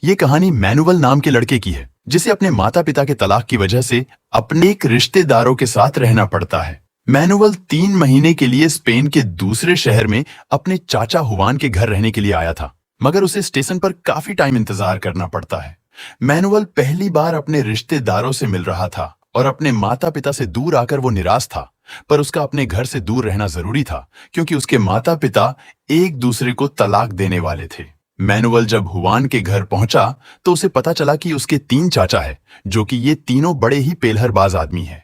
ये कहानी मैनुअल नाम के लड़के की है, जिसे अपने माता पिता के तलाक की वजह से अपने एक रिश्तेदारों के साथ रहना पड़ता है। मैनुअल 3 महीने के लिए स्पेन के दूसरे शहर में अपने चाचा हुवान के घर रहने के लिए आया था, मगर उसे स्टेशन पर काफी टाइम इंतजार करना पड़ता है। मैनुअल पहली बार अपने रिश्तेदारों से मिल रहा था और अपने माता पिता से दूर आकर वो निराश था, पर उसका अपने घर से दूर रहना जरूरी था क्योंकि उसके माता पिता एक दूसरे को तलाक देने वाले थे। मैनुअल जब हुवान के घर पहुंचा तो उसे पता चला कि उसके 3 चाचा है, जो कि ये तीनों बड़े ही पेलहरबाज आदमी हैं।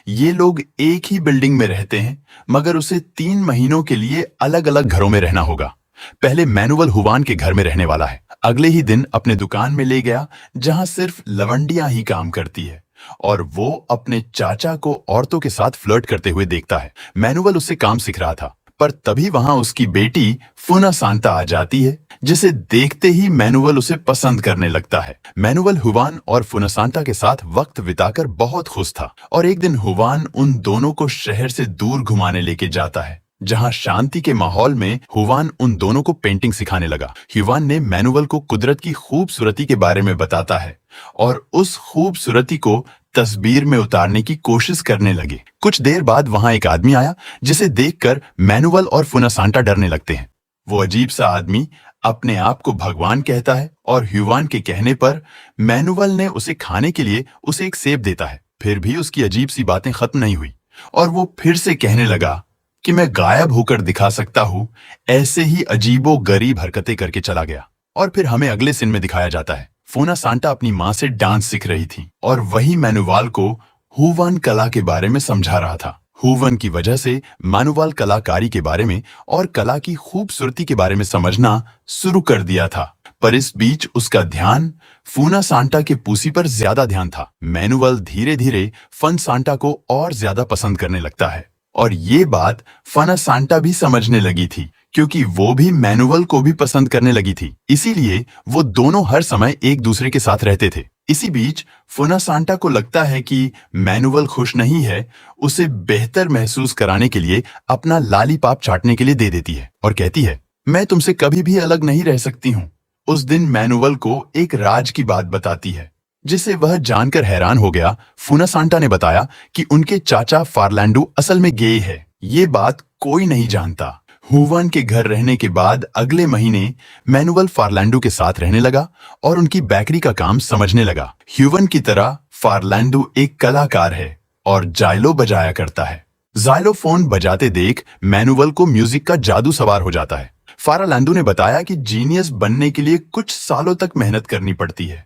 ये लोग एक ही बिल्डिंग में रहते हैं, मगर उसे 3 महीनों के लिए अलग अलग घरों में रहना होगा। पहले मैनुअल हुवान के घर में रहने वाला है। अगले ही दिन अपने दुकान में ले गया, जहां सिर्फ लवंडियां ही काम करती है, और वो अपने चाचा को औरतों के साथ फ्लर्ट करते हुए देखता है। मैनुअल उससे काम सीख रहा था, पर तभी वहां उसकी बेटी फुना सांता आ जाती है, जिसे देखते ही मैनुअल उसे पसंद करने लगता है। मैनुअल हुवान और फुना सांता के साथ वक्त बिताकर बहुत खुश था, और एक दिन हुवान उन दोनों को शहर से दूर घुमाने लेके जाता है, जहां शांति के माहौल में हुवान उन दोनों को पेंटिंग सिखाने लगा। हुवान ने मैनुअल को कुदरत की खूबसूरती के बारे में बताता है और उस खूबसूरती को तस्वीर में उतारने की कोशिश करने लगे। कुछ देर बाद वहां एक आदमी आया, जिसे देखकर मैनुअल और फुना सांता डरने लगते हैं। वो अजीब सा आदमी अपने आप को भगवान कहता है, और हुवान के कहने पर मैनुअल ने उसे खाने के लिए उसे एक सेब देता है। फिर भी उसकी अजीब सी बातें खत्म नहीं हुई, और वो फिर से कहने लगा कि मैं गायब होकर दिखा सकता हूं। ऐसे ही अजीबो गरीब हरकतें करके चला गया। और फिर हमें अगले सीन में दिखाया जाता है, फुना सांता अपनी माँ से डांस सीख रही थी, और वही मैनुअल को हुवान कला के बारे में समझा रहा था। हुवान की वजह से मैनुअल कलाकारी के बारे में और कला की खूबसूरती के बारे में समझना शुरू कर दिया था, पर इस बीच उसका ध्यान फुना सांता के पूसी पर ज्यादा ध्यान था। मैनुअल धीरे धीरे फन सांता को और ज्यादा पसंद करने लगता है, और ये बात फना सांता भी समझने लगी थी, क्योंकि वो भी मैनुअल को भी पसंद करने लगी थी। इसीलिए वो दोनों हर समय एक दूसरे के साथ रहते थे। इसी बीच फुना सांता को लगता है कि मैनुअल खुश नहीं है, उसे बेहतर महसूस कराने के लिए अपना लालीपाप चाटने के लिए दे देती है और कहती है, मैं तुमसे कभी भी अलग नहीं रह सकती हूँ। उस दिन मैनुअल को एक राज की बात बताती है, जिसे वह जानकर हैरान हो गया। फुना सांता ने बताया कि उनके चाचा फार्लैंडो असल में गे है। ये बात कोई नहीं जानता। हुवान के घर रहने के बाद अगले महीने मैनुअल फार्लैंडो के साथ रहने लगा और उनकी बेकरी का काम समझने लगा। हुवान की तरह फार्लैंडो एक कलाकार है और जाइलो बजाया करता है। जाइलोफोन बजाते देख मैनुअल को म्यूजिक का जादू सवार हो जाता है। फार्लैंडो ने बताया कि जीनियस बनने के लिए कुछ सालों तक मेहनत करनी पड़ती है।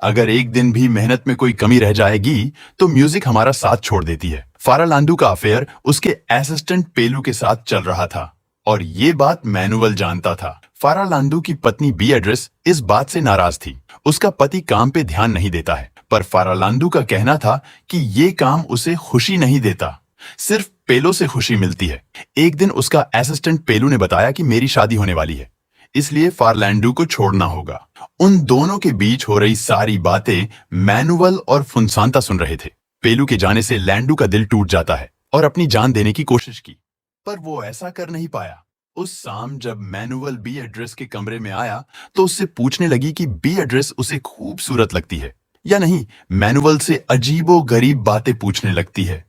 अगर एक दिन भी मेहनत में कोई कमी रह जाएगी तो म्यूजिक हमारा साथ छोड़ देती है। फार्लैंडो का अफेयर उसके असिस्टेंट पेलू के साथ चल रहा था, और ये बात मैनुअल जानता था। फार्लैंडो की पत्नी बीएड्रेस इस बात से नाराज थी। उसका पति काम पे ध्यान नहीं देता है, पर फार्लैंडो का कहना था कि ये काम उसे खुशी नहीं देता, सिर्फ पेलो से खुशी मिलती है। एक दिन उसका असिस्टेंट पेलू ने बताया कि मेरी शादी होने वाली है, इसलिए फार्लैंडो को छोड़ना होगा। उन दोनों के बीच हो रही सारी बातें मैनुअल और फुनसांता सुन रहे थे। पेलू के जाने से लैंडो का दिल टूट जाता है और अपनी जान देने की कोशिश की, पर वो ऐसा कर नहीं पाया। उस शाम जब मैनुअल बीएड्रेस के कमरे में आया तो उससे पूछने लगी कि बीएड्रेस उसे खूबसूरत लगती है या नहीं। मैनुअल से अजीबो गरीब बातें पूछने लगती है।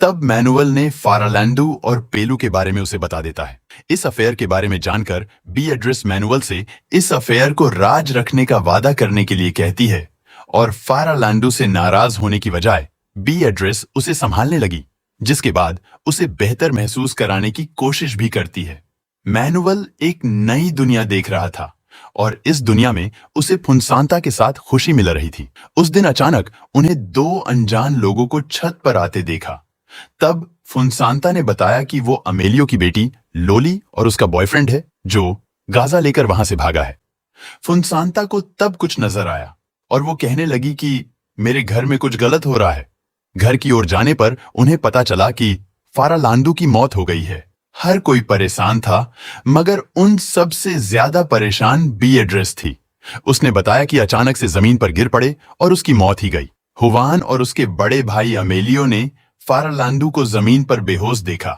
तब मैनुअल ने फार्लैंडो और पेलू के बारे में उसे बता देता है। इस अफेयर के बारे में जानकर बीएड्रेस मैनुअल से इस अफेयर को राज रखने का वादा करने के लिए कहती है, और फार्लैंडो से नाराज होने की बजाय बीएड्रेस उसे संभालने लगी, जिसके बाद उसे बेहतर महसूस कराने की कोशिश भी करती है। मैनुअल एक नई दुनिया देख रहा था, और इस दुनिया में उसे फुनसांता के साथ खुशी मिल रही थी। उस दिन अचानक उन्हें 2 अनजान लोगों को छत पर आते देखा। तब फुनसांता ने बताया कि वो अमेलियो की बेटी लोली और उसका बॉयफ्रेंड है, जो गाजा लेकर वहां से भागा है। फुनसांता को तब कुछ नजर आया और वो कहने लगी कि मेरे घर में कुछ गलत हो रहा है। घर की ओर जाने पर उन्हें पता चला कि फार्लैंडो की मौत हो गई है। हर कोई परेशान था, मगर उन सबसे ज्यादा परेशान बीएड्रेस थी। उसने बताया कि अचानक से जमीन पर गिर पड़े और उसकी मौत ही गई। हुवान और उसके बड़े भाई अमेलियो ने फार्लैंडो को जमीन पर बेहोश देखा।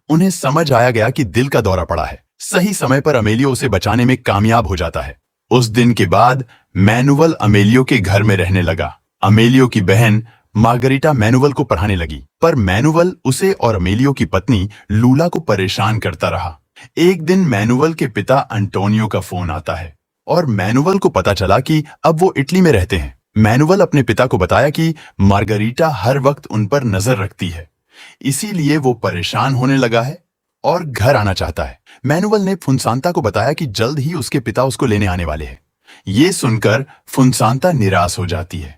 उन्हें समझ आया गया कि दिल का दौरा पड़ा है। सही समय पर अमेलियो उसे बचाने में कामयाब हो जाता है। उस दिन के बाद मैनुअल अमेलियो के घर में रहने लगा। अमेलियो की बहन मार्गरीटा मैनुअल को पढ़ाने लगी, पर मैनुअल उसे और अमेलियो की पत्नी लूला को परेशान करता रहा। एक दिन मैनुअल के पिता अंटोनियो का फोन आता है और मैनुअल को पता चला कि अब वो इटली में रहते हैं। मैनुअल अपने पिता को बताया कि मार्गरीटा हर वक्त उन पर नजर रखती है, इसीलिए वो परेशान होने लगा है और घर आना चाहता है। मैनुअल ने फुनसांता को बताया कि जल्द ही उसके पिता उसको लेने आने वाले हैं। ये सुनकर फुनसांता निराश हो जाती है।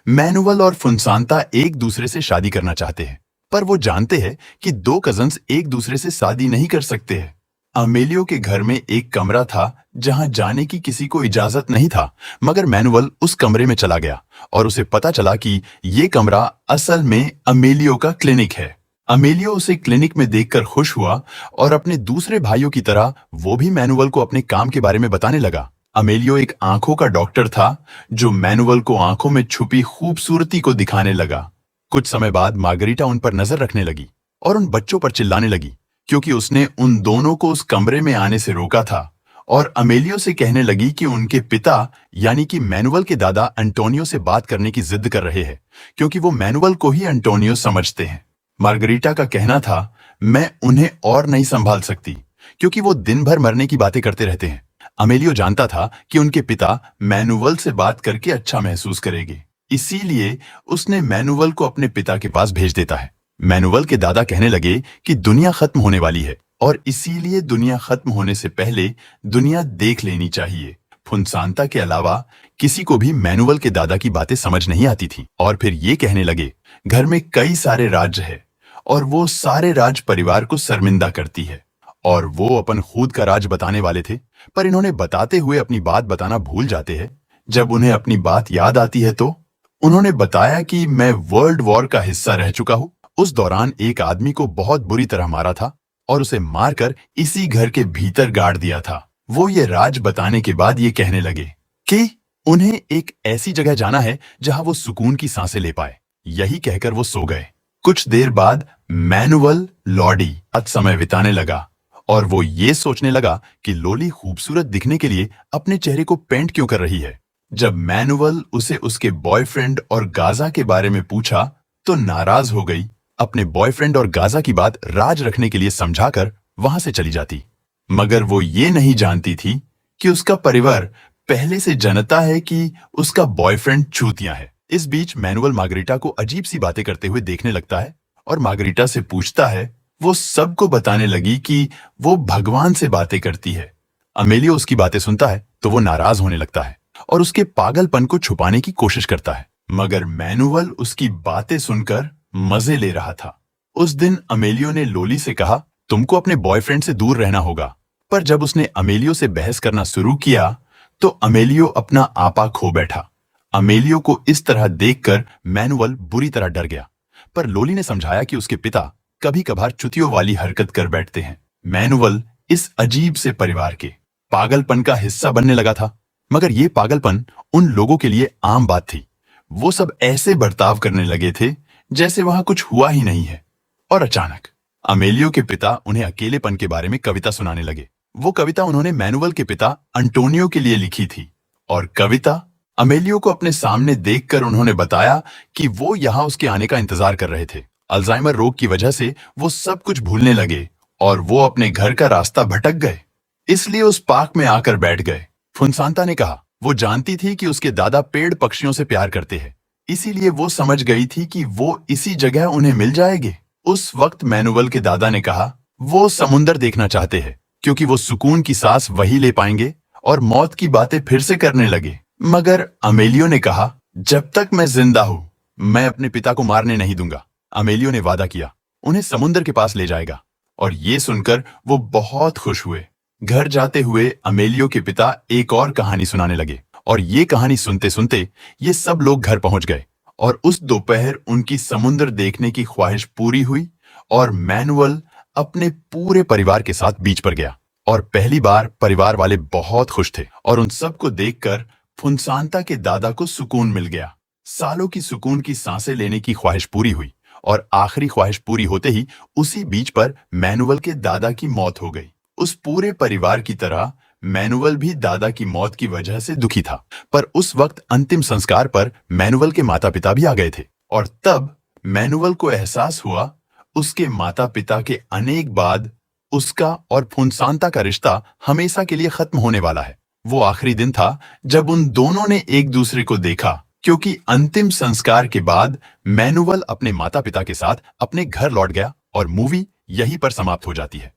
मैनुअल और फुनसांता एक दूसरे से शादी करना चाहते हैं, पर वो जानते हैं कि दो कजन्स एक दूसरे से शादी नहीं कर सकते हैं। अमेलियो के घर में एक कमरा था जहां जाने की किसी को इजाजत नहीं था, मगर मैनुअल उस कमरे में चला गया और उसे पता चला कि ये कमरा असल में अमेलियो का क्लिनिक है। अमेलियो उसे क्लिनिक में देखकर खुश हुआ और अपने दूसरे भाइयों की तरह वो भी मैनुअल को अपने काम के बारे में बताने लगा। अमेलियो एक आंखों का डॉक्टर था जो मैनुअल को आंखों में छुपी खूबसूरती को दिखाने लगा। कुछ समय बाद मार्गरीटा उन पर नजर रखने लगी और उन बच्चों पर चिल्लाने लगी क्योंकि उसने उन दोनों को उस कमरे में आने से रोका था, और अमेलियो से कहने लगी कि उनके पिता यानी कि मैनुअल के दादा अंटोनियो से बात करने की जिद कर रहे हैं क्योंकि वो मैनुअल को ही अंटोनियो समझते हैं। मार्गरीटा का कहना था, मैं उन्हें और नहीं संभाल सकती क्योंकि वो दिन भर मरने की बातें करते रहते हैं। अमेलियो जानता था कि उनके पिता मैनुअल से बात करके अच्छा महसूस करेंगे, इसीलिए उसने मैनुअल को अपने पिता के पास भेज देता है। मैनुअल के दादा कहने लगे कि दुनिया खत्म होने वाली है और इसीलिए दुनिया खत्म होने से पहले दुनिया देख लेनी चाहिए। फुनसांता के अलावा किसी को भी मैनुअल के दादा की बातें समझ नहीं आती थी और फिर ये कहने लगे, घर में कई सारे राज्य है और वो सारे राज परिवार को शर्मिंदा करती है, और वो अपन खुद का राज बताने वाले थे, पर इन्होंने बताते हुए अपनी बात बताना भूल जाते हैं। जब उन्हें अपनी बात याद आती है तो उन्होंने बताया कि मैं वर्ल्ड वॉर का हिस्सा रह चुका हूं। उस दौरान एक आदमी को बहुत बुरी तरह मारा था और उसे मारकर इसी घर के भीतर गाड़ दिया था। वो ये राज बताने के बाद ये कहने लगे कि उन्हें एक ऐसी जगह जाना है जहां वो सुकून की सांसें ले पाए। यही कहकर वो सो गए। कुछ देर बाद मैनुअल लॉडी आज समय बिताने लगा और वो ये सोचने लगा कि लोली खूबसूरत दिखने के लिए अपने चेहरे को पेंट क्यों कर रही है। जब मैनुअल उसे उसके बॉयफ्रेंड और गाजा के बारे में पूछा तो नाराज हो गई। अपने बॉयफ्रेंड और गाजा की बात राज रखने के लिए समझाकर वहां से चली जाती, मगर वो ये नहीं जानती थी कि उसका परिवार पहले से जानता है कि उसका बॉयफ्रेंड चूतिया है। इस बीच मैनुअल मार्गरीटा को अजीब सी बातें करते हुए देखने लगता है और मार्गरीटा से पूछता है। वो सबको बताने लगी कि वो भगवान से बातें करती है। अमेलियो उसकी बातें सुनता है तो वो नाराज होने लगता है और उसके पागलपन को छुपाने की कोशिश करता है, मगर मैनुअल उसकी बातें सुनकर मजे ले रहा था। उस दिन अमेलियो ने लोली से कहा, तुमको अपने बॉयफ्रेंड से दूर रहना होगा, पर जब उसने अमेलियो से बहस करना शुरू किया तो अमेलियो अपना आपा खो बैठा। अमेलियो को इस तरह देखकर मैनुअल बुरी तरह डर गया, पर लोली ने समझाया कि उसके पिता कभी कभार चुतियों वाली हरकत कर बैठते हैं। मैनुअल इस अजीब से परिवार के पागलपन का हिस्सा बनने लगा था, मगर ये पागलपन उन लोगों के लिए आम बात थी। वो सब ऐसे बर्ताव करने लगे थे जैसे वहां कुछ हुआ ही नहीं है। और अचानक अमेलियो के पिता उन्हें अकेलेपन के बारे में कविता सुनाने लगे। वो कविता उन्होंने मैनुअल के पिता अंटोनियो के लिए लिखी थी और कविता अमेलियो को अपने सामने देखकर उन्होंने बताया कि वो यहाँ उसके आने का इंतजार कर रहे थे। अल्जाइमर रोग की वजह से वो सब कुछ भूलने लगे और वो अपने घर का रास्ता भटक गए, इसलिए उस पार्क में आकर बैठ गए। फुनसांता ने कहा, वो जानती थी कि उसके दादा पेड़ पक्षियों से प्यार करते हैं, इसीलिए वो समझ गई थी कि वो इसी जगह उन्हें मिल जाएंगे। उस वक्त मैनुअल के दादा ने कहा, वो समुंदर देखना चाहते हैं क्योंकि वो सुकून की सांस वही ले पाएंगे, और मौत की बातें फिर से करने लगे। मगर अमेलियो ने कहा, जब तक मैं जिंदा हूं मैं अपने पिता को मारने नहीं दूंगा। अमेलियो ने वादा किया उन्हें समुंदर के पास ले जाएगा, और ये सुनकर वो बहुत खुश हुए। घर जाते हुए अमेलियो के पिता एक और कहानी सुनाने लगे, और ये कहानी सुनते सुनते ये सब लोग घर पहुंच गए, और उस दोपहर उनकी समुंदर देखने की ख्वाहिश पूरी हुई और मैनुअल अपने पूरे परिवार के साथ बीच पर गया। और पहली बार परिवार वाले बहुत खुश थे और उन सबको देखकर फुनसांता के दादा को सुकून मिल गया। सालों की सुकून की सांसें लेने की ख्वाहिश पूरी हुई और आखिरी ख्वाहिश पूरी होते ही उसी बीच पर मैनुअल के दादा की मौत हो गई। उस पूरे परिवार की तरह मैनुअल भी दादा की मौत की वजह से दुखी था, पर उस वक्त अंतिम संस्कार पर मैनुअल के माता पिता भी आ गए थे और तब मैनुअल को एहसास हुआ उसके माता पिता के अनेक बाद उसका और फुनसांता का रिश्ता हमेशा के लिए खत्म होने वाला है। वो आखिरी दिन था जब उन दोनों ने एक दूसरे को देखा, क्योंकि अंतिम संस्कार के बाद मैनुअल अपने माता पिता के साथ अपने घर लौट गया और मूवी यहीं पर समाप्त हो जाती है।